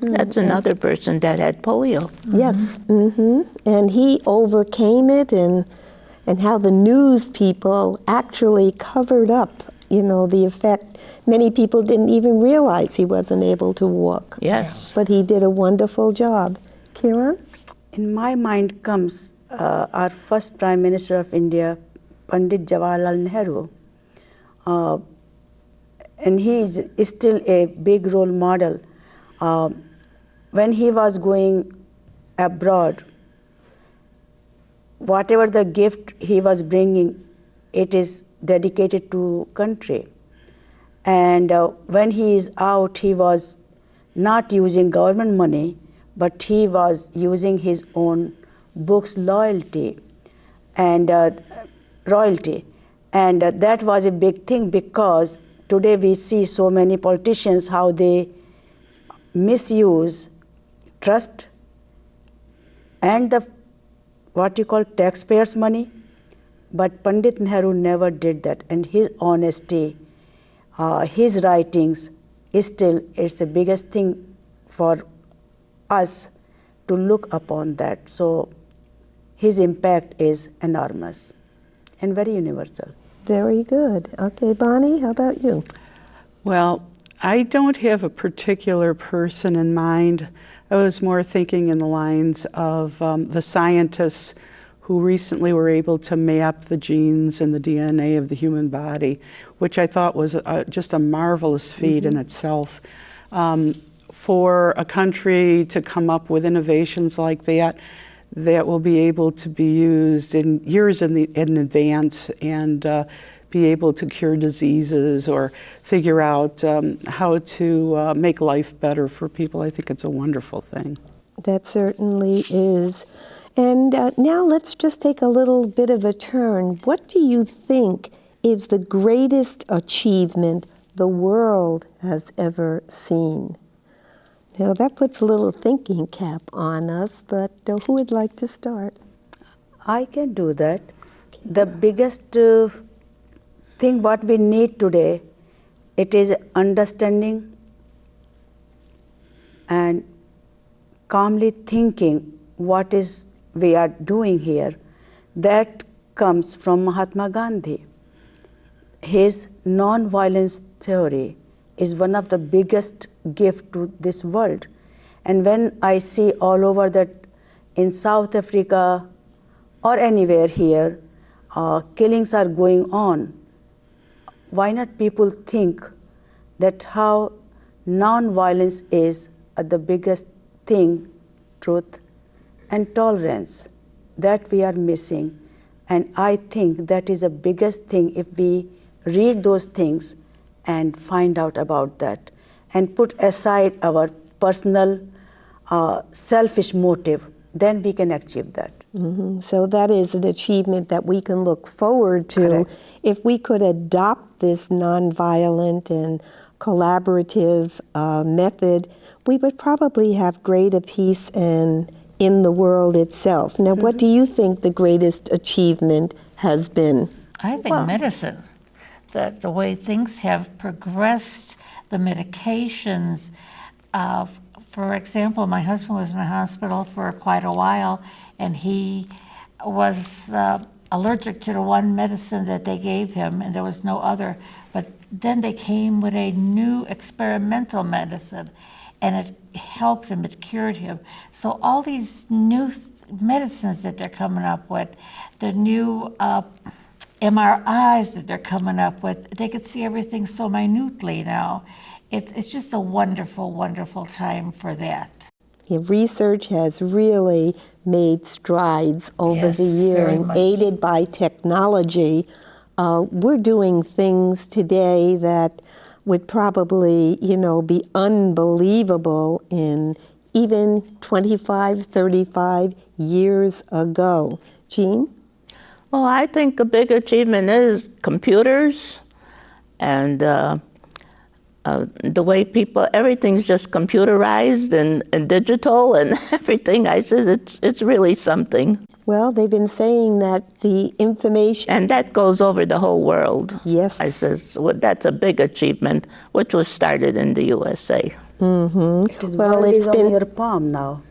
That's another person that had polio. Yes, and he overcame it, and how the news people actually covered up, the effect. Many people didn't even realize he wasn't able to walk. Yes. But he did a wonderful job. Kiran? In my mind comes our first Prime Minister of India, Pandit Jawaharlal Nehru. And he is still a big role model. When he was going abroad, whatever the gift he was bringing, it is dedicated to country. And when he is out, he was not using government money, but he was using his own books loyalty and royalty. And that was a big thing, because today we see so many politicians how they misuse trust and the what you call taxpayers' money. But Pandit Nehru never did that, and his honesty, his writings, it's the biggest thing for us to look upon that. So his impact is enormous and very universal. Very good. Okay, Bonnie, how about you? Well, I don't have a particular person in mind. I was more thinking in the lines of the scientists who recently were able to map the genes and the DNA of the human body, which I thought was just a marvelous feat in itself. For a country to come up with innovations like that will be able to be used in years in advance and be able to cure diseases or figure out how to make life better for people, I think it's a wonderful thing. That certainly is. And now let's just take a little bit of a turn. What do you think is the greatest achievement the world has ever seen? Now that puts a little thinking cap on us, but who would like to start? I can do that. The biggest thing what we need today, it is understanding and calmly thinking what is we are doing here. That comes from Mahatma Gandhi. His non-violence theory is one of the biggest gift to this world. And when I see all over that in South Africa or anywhere here, killings are going on, why not people think that how non-violence is the biggest thing, truth and tolerance, that we are missing. And I think that is the biggest thing if we read those things and find out about that and put aside our personal selfish motive, then we can achieve that. So that is an achievement that we can look forward to. Correct. If we could adopt this nonviolent and collaborative method, we would probably have greater peace and in the world itself. Now, what do you think the greatest achievement has been? I think medicine, that the way things have progressed, the medications. For example, my husband was in the hospital for quite a while, and he was allergic to the one medicine that they gave him, and there was no other. But then they came with a new experimental medicine, and it helped him, it cured him. So all these new medicines that they're coming up with, the new MRIs that they're coming up with, they could see everything so minutely now. It's just a wonderful, wonderful time for that. Research has really made strides over the year, and aided by technology. We're doing things today that would probably, be unbelievable in even 25, 35 years ago. Jean? Well, I think a big achievement is computers and the way everything's just computerized and digital and everything. I said it's really something. Well, they've been saying that the information... And that goes over the whole world. Yes. I says, well, that's a big achievement, which was started in the USA. It is Well, world it's is on been- your palm now.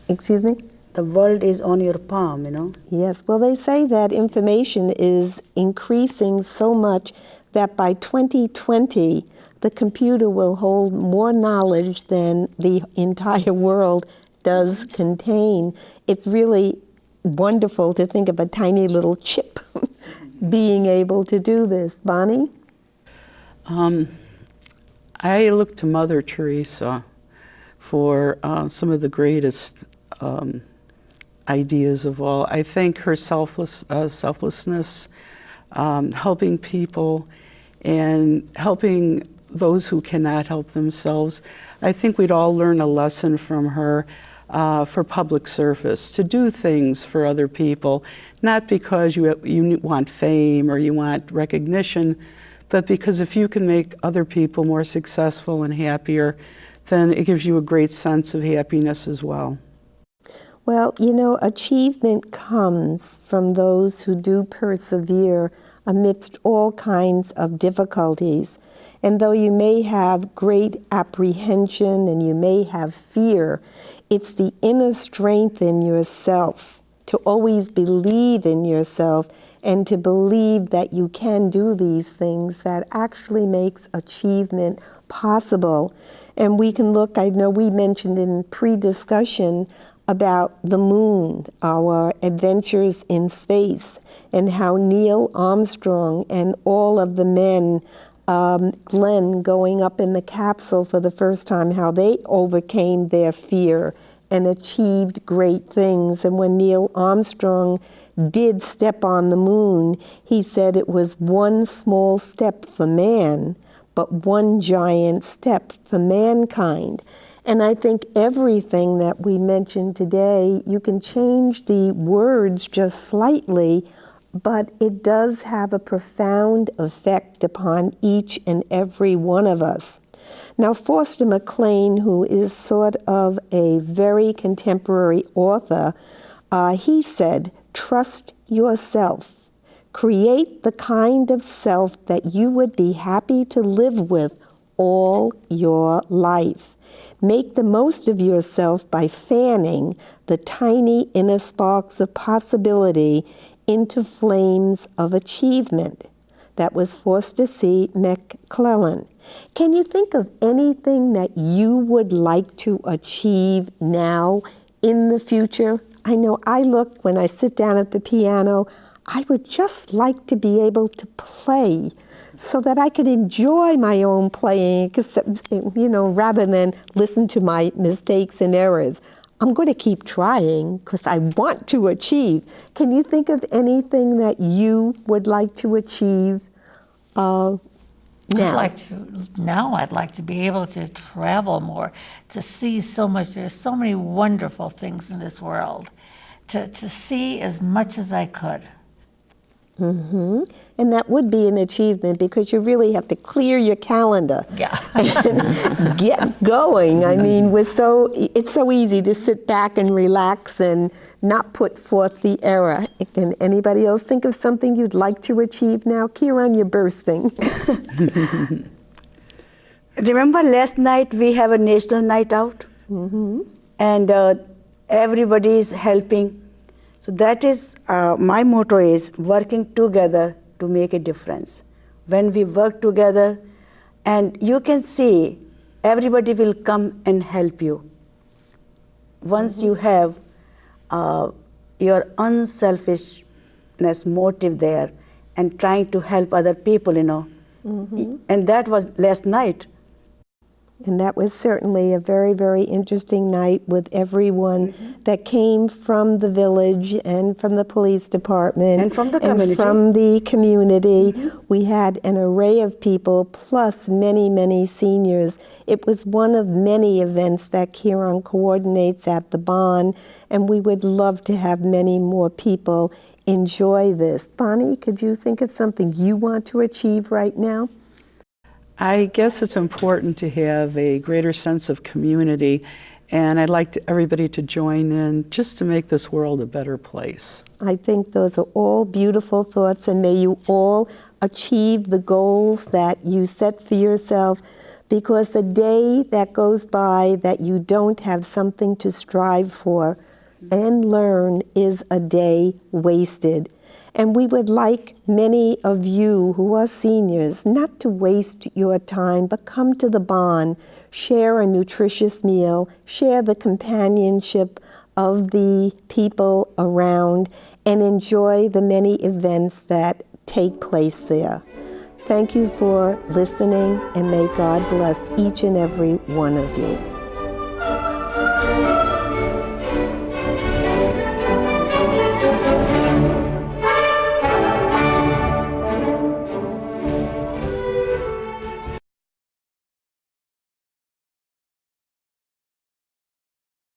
Excuse me? The world is on your palm, you know. Yes, well, they say that information is increasing so much that by 2020, the computer will hold more knowledge than the entire world does contain. It's really wonderful to think of a tiny little chip being able to do this. Bonnie? I look to Mother Teresa for some of the greatest ideas of all. I think her selflessness, helping people, and helping those who cannot help themselves. I think we'd all learn a lesson from her for public service, to do things for other people, not because you want fame or you want recognition, but because if you can make other people more successful and happier, then it gives you a great sense of happiness as well. Well, you know, achievement comes from those who do persevere amidst all kinds of difficulties. And though you may have great apprehension and you may have fear, it's the inner strength in yourself to always believe in yourself and to believe that you can do these things that actually makes achievement possible. And we can look, I know we mentioned in pre-discussion about the moon, our adventures in space, and how Neil Armstrong and all of the men, Glenn going up in the capsule for the first time, how they overcame their fear and achieved great things. And when Neil Armstrong did step on the moon, he said it was one small step for man, but one giant step for mankind. And I think everything that we mentioned today, you can change the words just slightly, but it does have a profound effect upon each and every one of us. Now, Foster McLean, who is sort of a very contemporary author, he said, "Trust yourself. Create the kind of self that you would be happy to live with all your life. Make the most of yourself by fanning the tiny inner sparks of possibility into flames of achievement." That was Foster C. McClellan. Can you think of anything that you would like to achieve now in the future? I know I look, when I sit down at the piano, I would just like to be able to play so that I could enjoy my own playing, you know, rather than listen to my mistakes and errors. I'm going to keep trying because I want to achieve. Can you think of anything that you would like to achieve now? I'd like to be able to travel more, to see so much. There's so many wonderful things in this world, to see as much as I could. Mm-hmm. And that would be an achievement because you really have to clear your calendar. Yeah. And get going. I mean, it's so easy to sit back and relax and not put forth the error. Can anybody else think of something you'd like to achieve now? Kieran, you're bursting. Remember last night we have a national night out? Mm-hmm. And everybody is helping. So that is, my motto is working together to make a difference. When we work together, and you can see everybody will come and help you. Once you have your unselfishness motive there and trying to help other people, you know. Mm-hmm. And that was last night. And that was certainly a very, very interesting night with everyone that came from the village and from the police department. And from the community. And from the community. We had an array of people, plus many, many seniors. It was one of many events that Kieran coordinates at the Bond, and we would love to have many more people enjoy this. Bonnie, could you think of something you want to achieve right now? I guess it's important to have a greater sense of community, and I'd like everybody to join in just to make this world a better place. I think those are all beautiful thoughts, and may you all achieve the goals that you set for yourself. because a day that goes by that you don't have something to strive for and learn is a day wasted. And we would like many of you who are seniors not to waste your time, but come to the barn, share a nutritious meal, share the companionship of the people around, and enjoy the many events that take place there. Thank you for listening, and may God bless each and every one of you.